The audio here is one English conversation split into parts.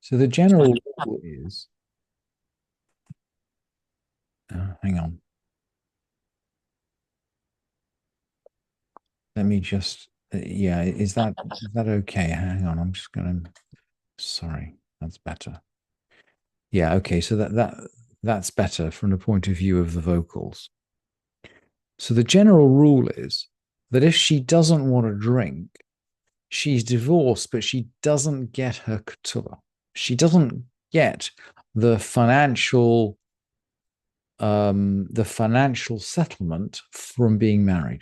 So the general rule is, hang on, let me just, yeah, is that okay? Hang on, I'm just gonna, sorry, that's better. Yeah, okay, so that's better from the point of view of the vocals. So the general rule is that if she doesn't want to drink, she's divorced, but she doesn't get her ketubah. She doesn't get the financial settlement from being married.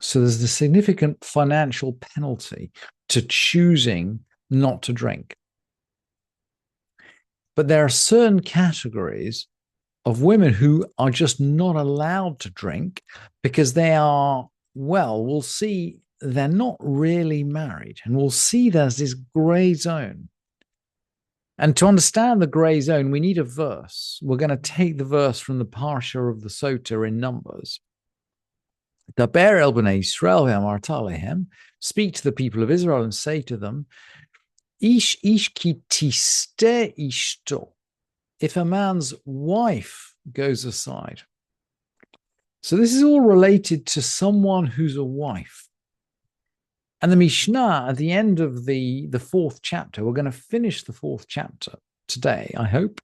So there's the significant financial penalty to choosing not to drink. But there are certain categories of women who are just not allowed to drink because they are, well, we'll see, they're not really married. And we'll see there's this gray zone. And to understand the gray zone, we need a verse. We're going to take the verse from the Parsha of the Sotah in Numbers. Daber el b'nei Yisrael ve'amarta alehem, speak to the people of Israel and say to them, Ish ki tiste ishto, if a man's wife goes aside. So this is all related to someone who's a wife. And the Mishnah at the end of the fourth chapter, we're going to finish the fourth chapter today, I hope,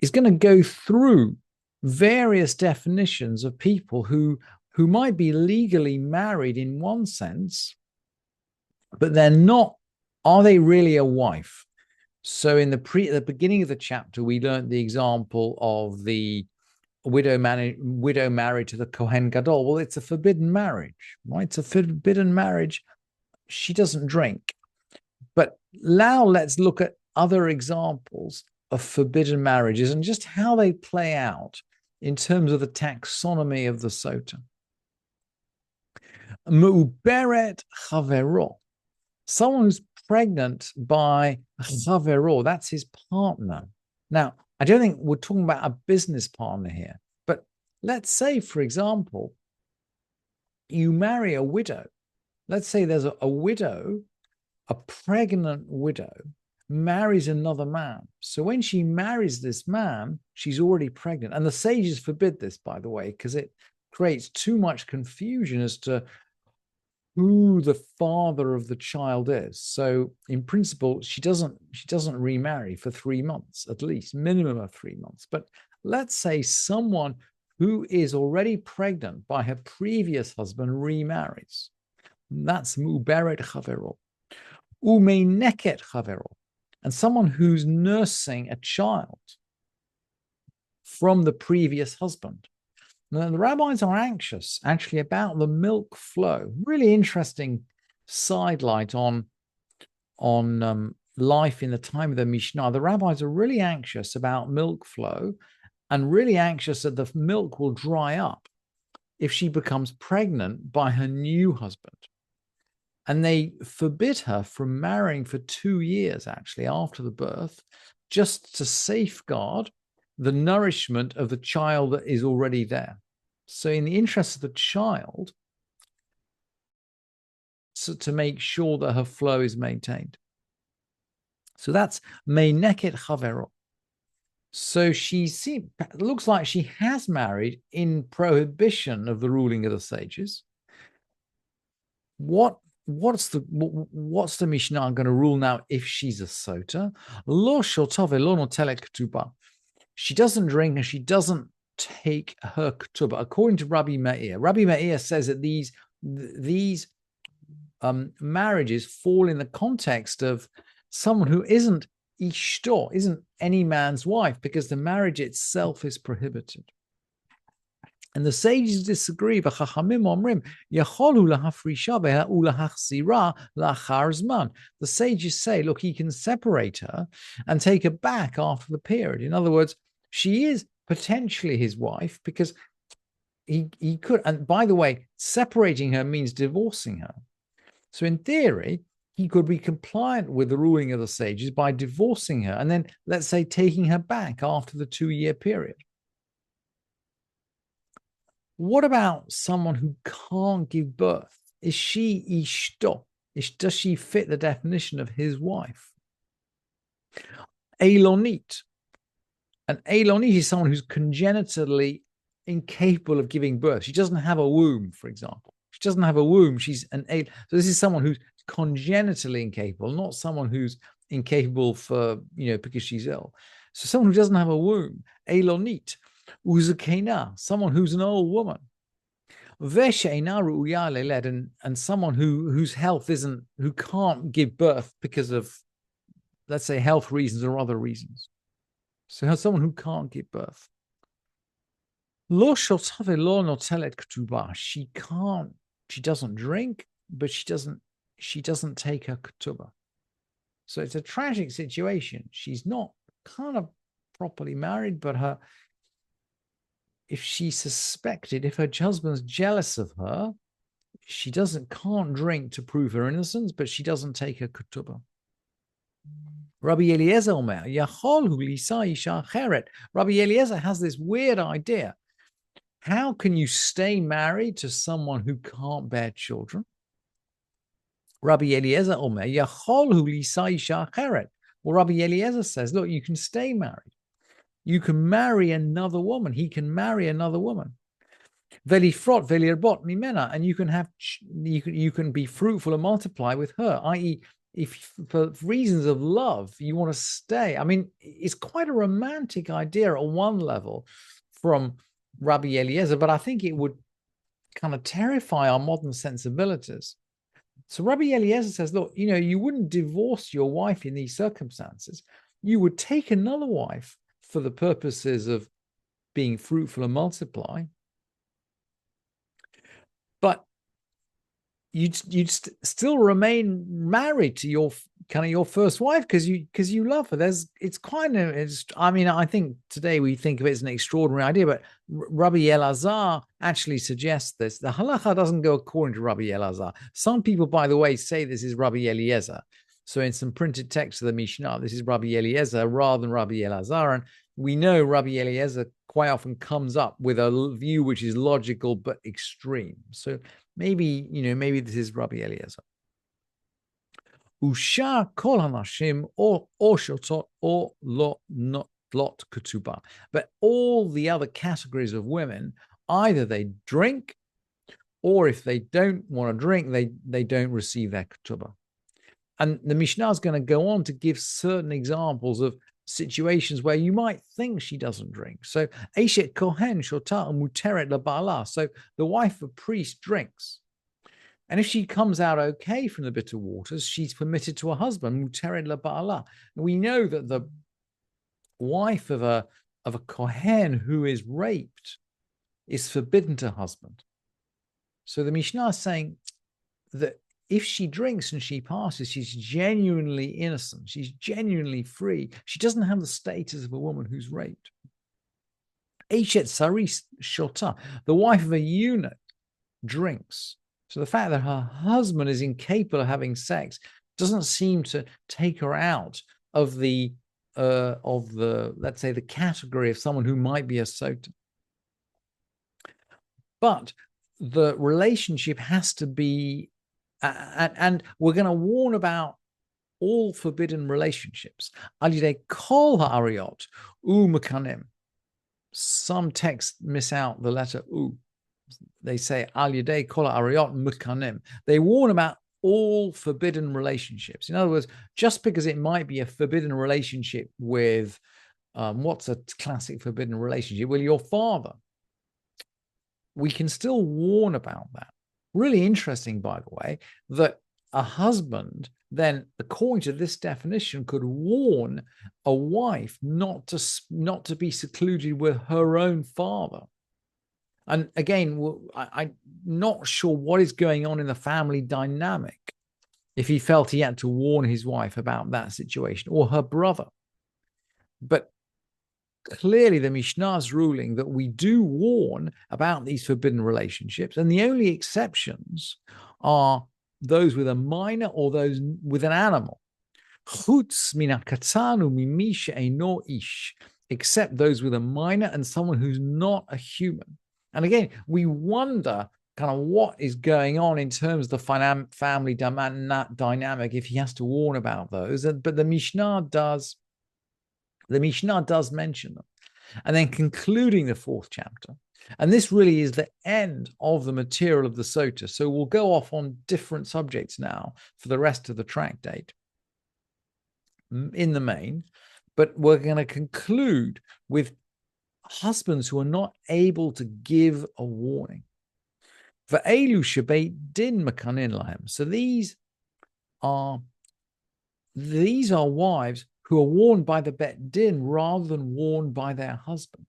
is going to go through various definitions of people who might be legally married in one sense, but they're not. Are they really a wife? So in at the beginning of the chapter, we learned the example of the widow married to the Kohen Gadol. Well, it's a forbidden marriage, right? It's a forbidden marriage. She doesn't drink. But now let's look at other examples of forbidden marriages and just how they play out in terms of the taxonomy of the Sotah. Mu'uberet chavero, someone who's pregnant by chavero, that's his partner. Now, I don't think we're talking about a business partner here, but let's say, for example, you marry a widow. Let's say there's a widow, a pregnant widow, marries another man. So when she marries this man, she's already pregnant. And the sages forbid this, by the way, because it creates too much confusion as to who the father of the child is. So in principle, she doesn't remarry for 3 months, at least minimum of 3 months. But let's say someone who is already pregnant by her previous husband remarries. That's mu'beret chavero. Umeineket chavero. And someone who's nursing a child from the previous husband. Now, the rabbis are anxious, actually, about the milk flow. Really interesting sidelight on life in the time of the Mishnah. The rabbis are really anxious about milk flow and really anxious that the milk will dry up if she becomes pregnant by her new husband. And they forbid her from marrying for 2 years, actually, after the birth, just to safeguard the nourishment of the child that is already there. So in the interest of the child, so to make sure that her flow is maintained. So that's meineket chavero. So it looks like she has married in prohibition of the ruling of the sages. What's the Mishnah going to rule now if she's a sotah? Lo shotah velo notelek ketubah. She doesn't drink and she doesn't take her ketubah. According to Rabbi Meir says that these marriages fall in the context of someone who isn't ishto, isn't any man's wife, because the marriage itself is prohibited. And the sages disagree. The sages say, look, he can separate her and take her back after the period. In other words, she is potentially his wife because he could. And by the way, separating her means divorcing her. So in theory, he could be compliant with the ruling of the sages by divorcing her and then, let's say, taking her back after the 2-year period. What about someone who can't give birth? Is she ishto? Does she fit the definition of his wife? Elonit. An Elonit is someone who's congenitally incapable of giving birth. She doesn't have a womb, for example. She doesn't have a womb. She's an So this is someone who's congenitally incapable, not someone who's incapable for, because she's ill. So someone who doesn't have a womb. Elonit. Uzakena, someone who's an old woman. And someone whose health who can't give birth because of, let's say, health reasons or other reasons. So someone who can't give birth. She doesn't drink, but she doesn't take her ketubah. So it's a tragic situation. She's not kind of properly married, but if her husband's jealous of her, she can't drink to prove her innocence, but she doesn't take her ketubah. Rabbi Eliezer Omer, Rabbi Eliezer has this weird idea. How can you stay married to someone who can't bear children? Rabbi Eliezer Omer, well, Rabbi Eliezer says, look, you can stay married. You can marry another woman. He can marry another woman. Velifrot velirbot mimena, and you can be fruitful and multiply with her, i.e., if for reasons of love you want to stay. I mean, it's quite a romantic idea at one level from Rabbi Eliezer, but I think it would kind of terrify our modern sensibilities. So Rabbi Eliezer says, look, you wouldn't divorce your wife in these circumstances. You would take another wife for the purposes of being fruitful and multiply, but you'd still remain married to your first wife because you love her. I think today we think of it as an extraordinary idea, but Rabbi Elazar actually suggests this. The halacha doesn't go according to Rabbi Elazar. Some people, by the way, say this is Rabbi Eliezer. So in some printed text of the Mishnah, this is Rabbi Eliezer rather than Rabbi Elazar. And we know Rabbi Eliezer quite often comes up with a view which is logical but extreme. So maybe this is Rabbi Eliezer. Usha kol hanashim or shotot or lot ketubah. But all the other categories of women, either they drink, or if they don't want to drink, they don't receive their ketubah. And the Mishnah is going to go on to give certain examples of situations where you might think she doesn't drink. So, Eshet Kohen Shotah Muteret LaBa'ala. So the wife of a priest drinks. And if she comes out okay from the bitter waters, she's permitted to her husband, Muteret LaBa'ala. And we know that the wife of a Kohen who is raped is forbidden to her husband. So the Mishnah is saying that if she drinks and she passes, she's genuinely innocent. She's genuinely free. She doesn't have the status of a woman who's raped. Eshet Saris Shota, the wife of a eunuch, drinks. So the fact that her husband is incapable of having sex doesn't seem to take her out of the let's say the category of someone who might be a Sotah. But the relationship has to be, and we're going to warn about all forbidden relationships. Alidei kol ha'ariot u mekanim. Some texts miss out the letter u. They say alidei kol ha'ariot mekanim. They warn about all forbidden relationships. In other words, just because it might be a forbidden relationship with, what's a classic forbidden relationship? Well, your father. We can still warn about that. Really interesting, by the way, that a husband then, according to this definition, could warn a wife not to be secluded with her own father. And again, I'm not sure what is going on in the family dynamic if he felt he had to warn his wife about that situation, or her brother. But clearly the Mishnah's ruling that we do warn about these forbidden relationships, and the only exceptions are those with a minor or those with an animal. Except those with a minor and someone who's not a human. And again, we wonder kind of what is going on in terms of the family dynamic if he has to warn about those. But the Mishnah does mention them. And then concluding the fourth chapter. And this really is the end of the material of the Sotah. So we'll go off on different subjects now for the rest of the tractate in the main. But we're going to conclude with husbands who are not able to give a warning. So these are wives who are warned by the Bet Din rather than warned by their husband.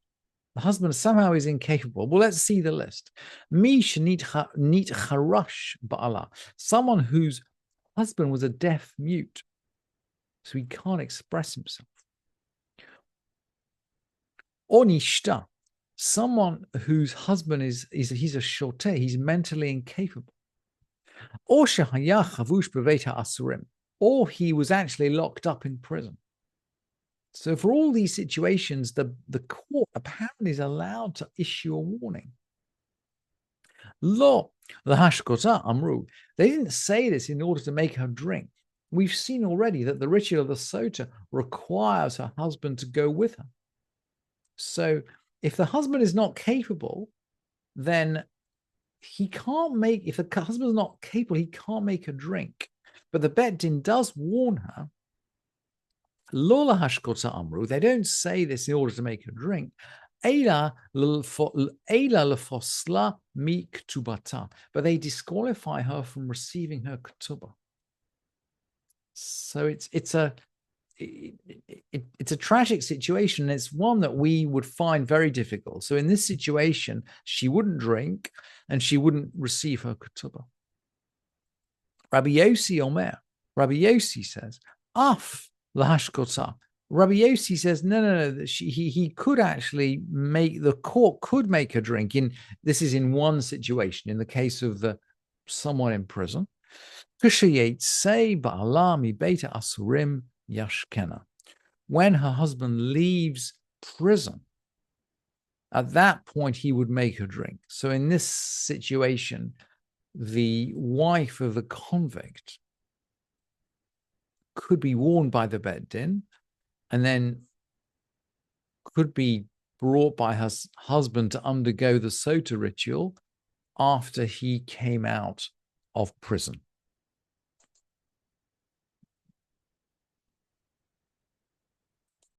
The husband somehow is incapable. Well, let's see the list. Someone whose husband was a deaf mute, so he can't express himself. Or nishta, someone whose husband he's a Sotah, he's mentally incapable. Or shehaya chavush b'veit ha'asurim, or he was actually locked up in prison. So for all these situations, the court apparently is allowed to issue a warning. Lo lahashkota amru. They didn't say this in order to make her drink. We've seen already that the ritual of the Sotah requires her husband to go with her. So if the husband is not capable, then he can't make, if the husband's not capable, he can't make her drink. But the Bet Din does warn her. Lola hashkota amru. They don't say this in order to make her drink. Eila lefosla mi ktubata. But they disqualify her from receiving her ketubah. So it's a tragic situation. It's one that we would find very difficult. So in this situation, she wouldn't drink and she wouldn't receive her ketubah. Rabbi Yossi Omer. Rabbi Yossi says, Af lahashkota. Rabbi Yossi says, no. He could actually the court could make her drink. This is in one situation, in the case of someone in prison. When her husband leaves prison, at that point he would make her drink. So in this situation, the wife of the convict could be warned by the Bet Din and then could be brought by her husband to undergo the Sotah ritual after he came out of prison.